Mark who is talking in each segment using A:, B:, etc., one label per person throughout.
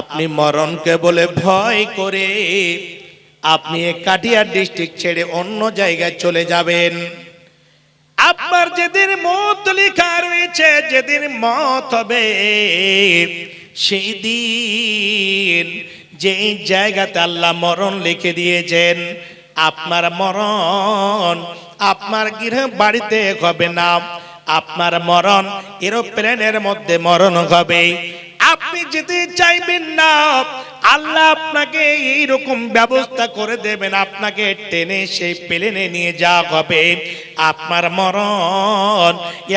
A: আপনি মরণকে বলে ভয় করে আপনি কাটিয়ার ডিস্ট্রিক্ট ছেড়ে অন্য জায়গায় চলে যাবেন। আপনার যেদিন মত লেখা রয়েছে, যেদিন মত হবে সেই দিন যেই জায়গাতে আল্লাহ মরণ লিখে দিয়েছেন, আপনার মরণ আপনার গৃহ বাড়িতে হবে না, আপনার মরণ এরোপ্লেনের মধ্যে মরণ হবে। আপনি যেতে চাইবেন না, আল্লাহ আপনাকে এইরকম ব্যবস্থা করে দেবেন, আপনাকে টেনে সেই প্লেনে নিয়ে যাওয়া হবে। আপনার মরণ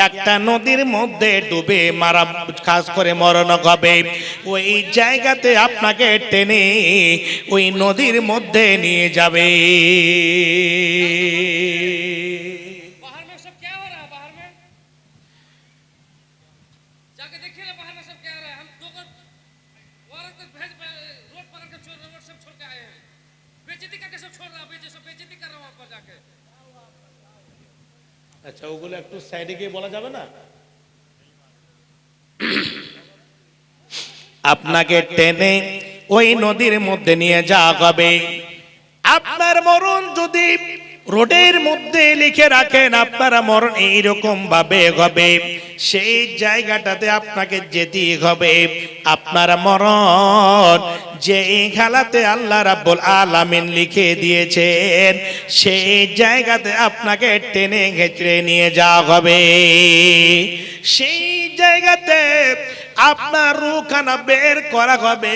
A: একটা নদীর মধ্যে ডুবে মারা খাস করে মরণ হবে। ওই জায়গাতে আপনাকে টেনে ওই নদীর মধ্যে নিয়ে যাবে। আচ্ছা, ওগুলো একটু সাইডে গিয়ে বলা যাবে না? আপনাকে টেনে ওই নদীর মধ্যে নিয়ে যাওয়া হবে। আপনার মরণ যদি রোডের মধ্যে লিখে রাখেন, আপনার মরণ এইরকম ভাবে হবে, সেই জায়গাটাতে আপনাকে যেতেই হবে। আপনার মরণ যে খেলাতে আল্লাহ রাব্বুল আলামিন লিখে দিয়েছেন, সেই জায়গাতে আপনাকে টেনে ঘেঁচড়ে নিয়ে যাওয়া হবে। সেই জায়গাতে আপনার রূহখানা বের করা হবে।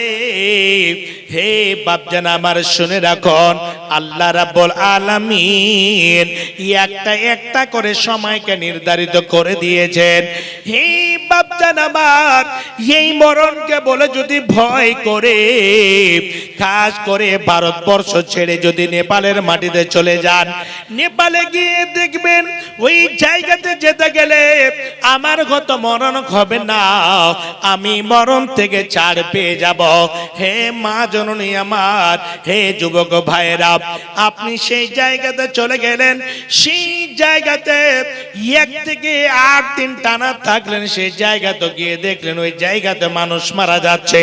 A: হে বাপজান আমার শুনে রাখুন, আল্লাহ রাব্বুল আলামিন একটা একটা করে সময়কে নির্ধারিত করে দিয়েছেন। হে বাপজান আমার, এই মরণকে বলে যদি ভয় করে খাস করে ভারতবর্ষ ছেড়ে যদি নেপালের মাটিতে চলে যান, নেপালে গিয়ে দেখবেন ওই জায়গাতে যেতে গেলে আমার গত মরণ হবে না, আমি মরণ থেকে ছাড় পেয়ে যাব। হে মা জননী আমার, হে যুবক ভাইরা, আপনি সেই জায়গাতে চলে গেলেন। সেই জায়গাতে 1 থেকে 8 দিন টানা থাকলেন। সেই জায়গাতে গিয়ে দেখলেন ওই জায়গাতে মানুষ মারা যাচ্ছে।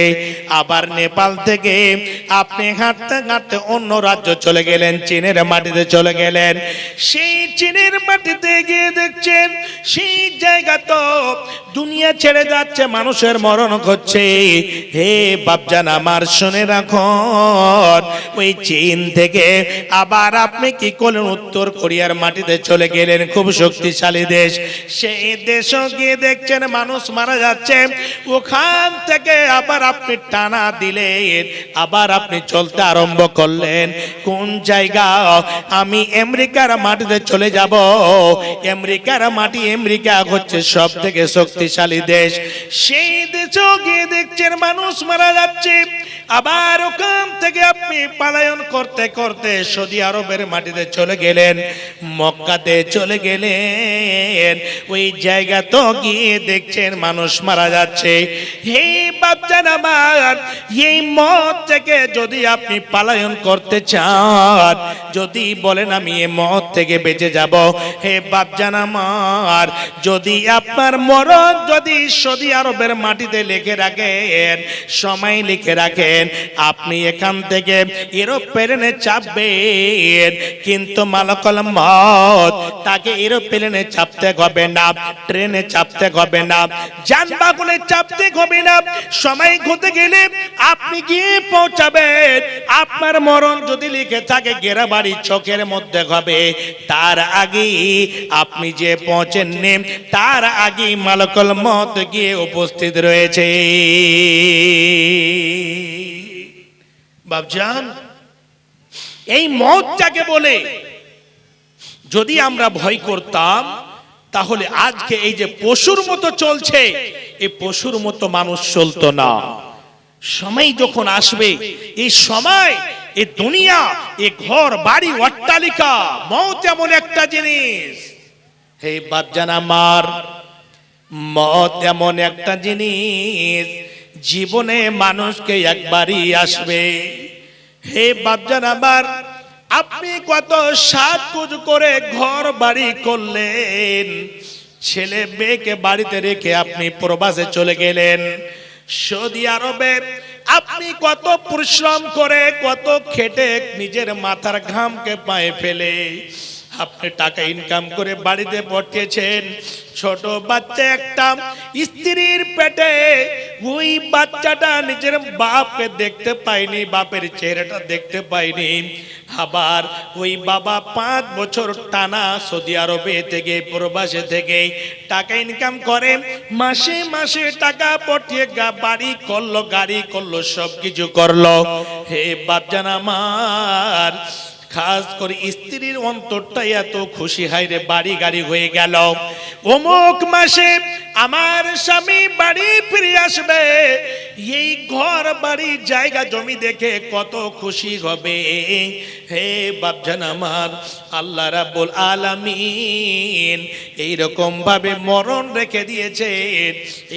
A: আবার নেপাল থেকে আপনি হাঁটতে হাঁটতে অন্য রাজ্য চলে গেলেন, চীনের মাটিতে চলে গেলেন। সেই চীনের মাটিতে গিয়ে দেখছেন সেই জায়গা তো দুনিয়া ছেড়ে যাচ্ছে, মানুষের মরণ হচ্ছে। হে বাপজান আমার শুনে রাখুন, ওই চীন থেকে আবার আপনি কি করলেন, উত্তর কোরিয়ার মাটিতে চলে গেলেন, খুব শক্তিশালী দেশ। সেই দেশও গিয়ে দেখছেন মানুষ মারা যাচ্ছে। ওখান থেকে আবার আপনি টানা দিলেন, আবার আপনি চলতে আরম্ভ করলেন। কোন জায়গা? আমি আমেরিকার মাটিতে চলে যাব। আমেরিকার মাটি, আমেরিকা হচ্ছে সব থেকে শক্তিশালী দেশ। সেই দেশেও গিয়ে দেখছেন মানুষ মারা যাচ্ছে। আবার ওখান থেকে আপনি পলায়ন করতে করতে সৌদি আরবের মাটিতে চলে গেলেন, মক্কাতে চলে গেলেন। ওই জায়গা তো গিয়ে দেখছেন মানুষ মারা যাচ্ছে। হে বাপজান আমার, এই মত থেকে যদি আপনি পলায়ন করতে চান, যদি বলেন আমি এই মত থেকে বেঁচে যাব, হে বাপজান আমার, যদি আপনার মরণ যদি সৌদি আরবের মাটিতে লিখে রাখেন, সময় লিখে রাখেন, আপনি এখান থেকে এরোপ্লেনে চাপবেন, কিন্তু মালাকুল মউত তাকে এরোপ্লেনে চাপতে হবে না, ট্রেনে চাপতে হবে না, যানবাহনে চাপতে হবে না। সময় ঘটে গেলে আপনি গিয়ে পৌঁছাবেন। আপনার মরণ যদি লিখে থাকে গেরাবাড়ি চোখের মধ্যে হবে, তার আগে আপনি যে পৌঁছেননি, তার আগে মালাকুল মউত গিয়ে উপস্থিত রয়েছে। বাপজান, এই মওতটাকে বলে যদি আমরা ভয় করতাম, তাহলে আজকে এই যে পশুর মতো চলছে, এই পশুর মতো মানুষ চলতো না। সময় যখন আসবে, এই সময়, এই দুনিয়া, এই ঘর বাড়ি অট্টালিকা, মওত এমন একটা জিনিস। হে বাপজান আমার, মওত এমন একটা জিনিস, জীবনে মানুষকে একবারই আসবে। হে বাপজান আমার, আপনি কত সাজগুজ করে ঘর বাড়ি করলেন, ছেলে মেয়েকে বাড়িতে রেখে আপনি প্রবাসে চলে গেলেন। সৌদি আরবে আপনি কত পরিশ্রম করে কত খেটে নিজের মাথার ঘামকে পায়ে ফেলে আপনি টাকা ইনকাম করে বাড়িতে পাঠিয়েছেন। ছোট বাচ্চা একটা স্ত্রীর পেটে, ওই বাচ্চাটা নিজের বাপকে দেখতে পায়নি, বাপের চেহারাটা দেখতে পায়নি। আবার ওই বাবা 5 বছর টানা সৌদি আরবে থেকে প্রবাসে থেকে টাকা ইনকাম করে, মাসে মাসে টাকা পাঠিয়ে বাড়ি করলো, গাড়ি করলো, সবকিছু করলো। হে বাপজান আমার, খাস করে স্ত্রীর অন্তরটা এত খুশি, হায়রে বাড়ি গাড়ি হয়ে গেল, অমুক মাসে আমার স্বামী বাড়ি ফিরে আসবে, এই ঘর বাড়ি জায়গা জমি দেখে কত খুশি হবে। হে বাপজান আমার, আল্লাহ রাব্বুল আলামিন এইরকম ভাবে মরণ রেখে দিয়েছেন।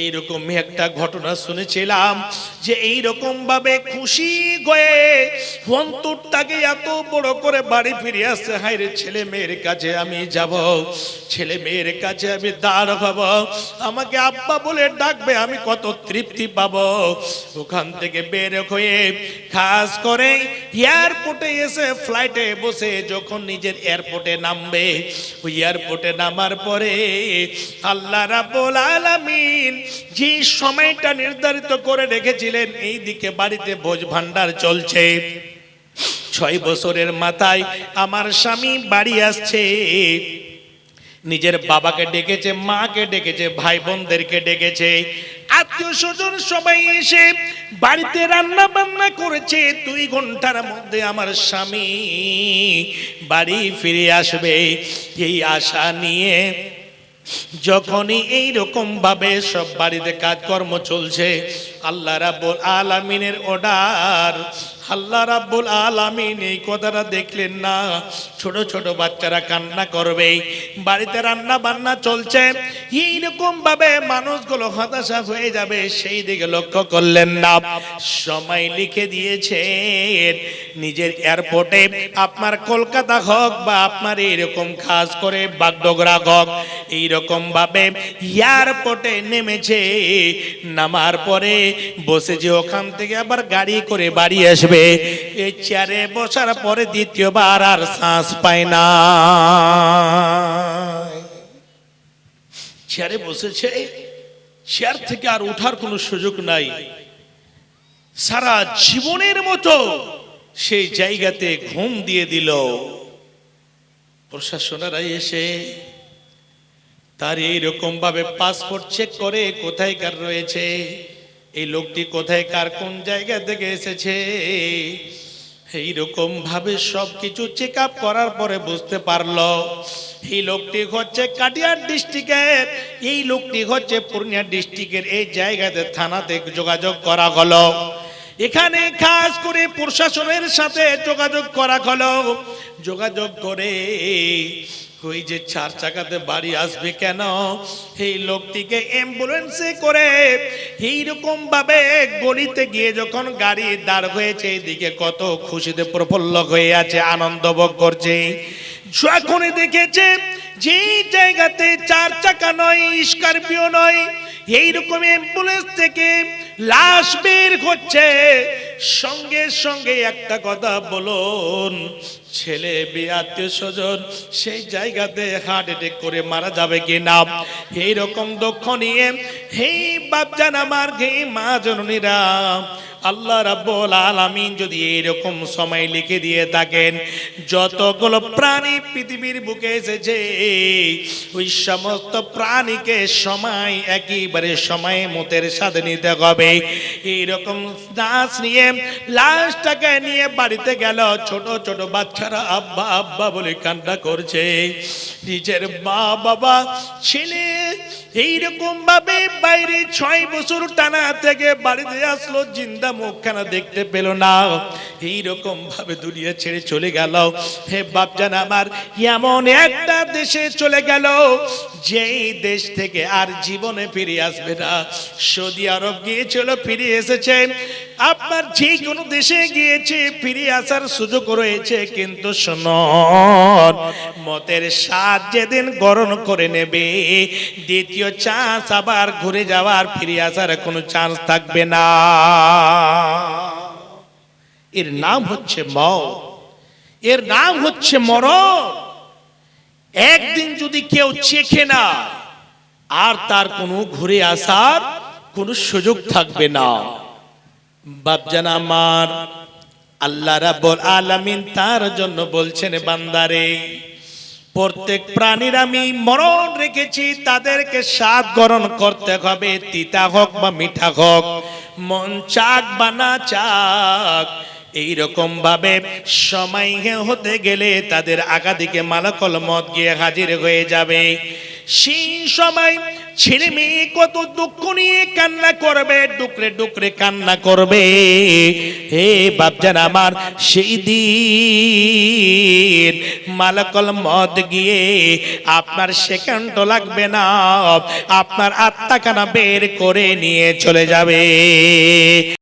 A: এইরকম একটা ঘটনা শুনেছিলাম যে এইরকম ভাবে খুশি হয়ে অন্তরটাকে এত বড় করে বাড়ি ফিরে আসছে, হায়রে ছেলে মেয়ের কাছে আমি যাব, ছেলে মেয়ের কাছে আমি দাঁড় হব, আমাকে আব্বা বলে ডাকবে, আমি কত তৃপ্তি পাবো। ওখান থেকে বের হয়ে খাস করে এয়ারপোর্টে এসে ফ্লাইটে বসে যখন নিজের এয়ারপোর্টে নামবে, ওই এয়ারপোর্টে নামার পরে আল্লাহ রাব্বুল আলামিন যে সময়টা নির্ধারিত করে রেখেছিলেন, এই দিকে বাড়িতে ভোজ ভান্ডার চলছে। 6 বছরের মাথায় আমার স্বামী বাড়ি আসছে, নিজের বাবাকে ডেকেছে, মাকে ডেকেছে, ভাই বোনদেরকে ডেকেছে, আত্মীয় স্বজন সবাই এসে বাড়িতে রান্না বান্না করেছে। 2 ঘন্টার মধ্যে আমার স্বামী বাড়ি ফিরে আসবে, এই আশা নিয়ে যখনই এইরকম ভাবে সব বাড়িতে কাজকর্ম চলছে, আল্লাহ রাব্বুল আলামিনের অর্ডার, আল্লাহ রাব্বুল আলামিন এই কথাটা দেখলেন না, ছোট ছোট বাচ্চারা কান্না করবে, বাড়িতে রান্না বান্না চলছে, এইরকম ভাবে মানুষগুলো হতাশা হয়ে যাবে, সেই দিকে লক্ষ্য করলেন না। সময় লিখে দিয়েছেন নিজের এয়ারপোর্টে, আপনার কলকাতা হোক বা আপনার এইরকম খাস করে বাগডোগরা হোক, এইরকম ভাবে এয়ারপোর্টে নেমেছে, নামার পরে বসে যে ওখান থেকে আবার গাড়ি করে বাড়ি আসবে, এই চেয়ারে বসার পরে দ্বিতীয়বার আর শ্বাস পায় না। চেয়ারে বসেছে, চেয়ার থেকে আর ওঠার কোনো সুযোগ নাই, সারা জীবনের মতো সেই জায়গাতে ঘুম দিয়ে দিল। প্রশাসনেরা এসে তার এইরকম ভাবে পাসপোর্ট চেক করে কোথায়কার রয়েছে, এই লোকটি কোথায়কার কোন জায়গা থেকে এসেছে, এইরকম ভাবে সবকিছু চেক আপ করার পরে বুঝতে পারলো এই লোকটি হচ্ছে কাটিয়ার ডিস্ট্রিক্টের, এই লোকটি হচ্ছে পূর্ণিয়া ডিস্ট্রিক্টের। এই জায়গাতে থানাতে যোগাযোগ করা হলো, এখানে খাস করে প্রশাসনের সাথে যোগাযোগ করা হলো। যোগাযোগ করে ওই যে 4 চাকাতে বাড়ি আসবে কেন, এই লোকটিকে অ্যাম্বুলেন্সে করে এইরকম ভাবে গলিতে গিয়ে যখন গাড়ি দাঁড় হয়েছে, এইদিকে কত খুশিতে প্রফুল্ল হয়ে আছে, আনন্দ ভোগ করছে। যখনই দেখেছে যে জায়গাতে 4 চাকা নয়, স্করপিও নয়, এইরকম অ্যাম্বুলেন্স থেকে লাশ বের হচ্ছে, সঙ্গে সঙ্গে একটা কথা বলুন, ছেলে বিয়ে আত্মীয় স্বজন সেই জায়গাতে হার্ট অ্যাটাক করে মারা যাবে কিনা, এইরকম দুঃখ নিয়ে হেই বাপজান আমার, হে মা জননীরা, আল্লাহ রাব্বুল আলামিন যদি এরকম সময় লিখে দিয়ে থাকেন, যতগুলো প্রাণী পৃথিবীর বুকে এসেছে ওই সমস্ত প্রাণীকে সময় একেবারে সময় মতের সাথে নিতে হবে। এইরকম দাস নিয়ে লাশটাকে নিয়ে বাড়িতে গেল, ছোট ছোট বাচ্চারা আব্বা আব্বা বলে কান্না করছে, নিজের মা বাবা ছেলে এইরকম ভাবে বাইরে 6 বছর টানা থেকে বাড়িতে আসলো, জিন্দা মুখখানা দেখতে পেল না। এইরকম ভাবে দুনিয়া ছেড়ে চলে গেল। হে বাপজান আমার, এমন একটা দেশে চলে গেল যেই দেশ থেকে আর জীবনে ফিরে আসবে না। সৌদি আরব গিয়েছিল, ফিরে এসেছে। আপনার যে কোনো দেশে গিয়েছে ফিরে আসার সুযোগ রয়েছে, কিন্তু শুনুন, মতের স্বাদ যেদিন গ্রহণ করে নেবে, দ্বিতীয় চান্স আবার ঘুরে যাওয়ার ফিরে আসার কোনো চান্স থাকবে না। এর নাম হচ্ছে মওত, এর নাম হচ্ছে মরণ। একদিন যদি কেউ চেখে না, আর তার কোনো ঘুরে আসার কোনো সুযোগ থাকবে না। বাপজান আমার, আল্লাহ রাব্বুল আলামিন তার জন্য বলছেন, বান্দারে, প্রত্যেক প্রাণীর আমি মরণ রেখেছি, তাদেরকে স্বাদ গ্রহণ করতে হবে, তিতা হোক বা মিঠা হোক, মন চাক বা না চাক। এইরকম ভাবে সময় হতে গেলে তাদের আগাদিকে মালাকুল মউত গিয়ে হাজির হয়ে যাবে। সেই সময় ছেলে মেয়ে কত দুঃখ নিয়ে কান্না করবে, ডুকরে ডুকরে কান্না করবে। হে বাপজান আমার, সেই দিন মালাকুল মউত গিয়ে আপনার সেকেন্ড লাগবে না, আপনার আত্মাখানা বের করে নিয়ে চলে যাবে।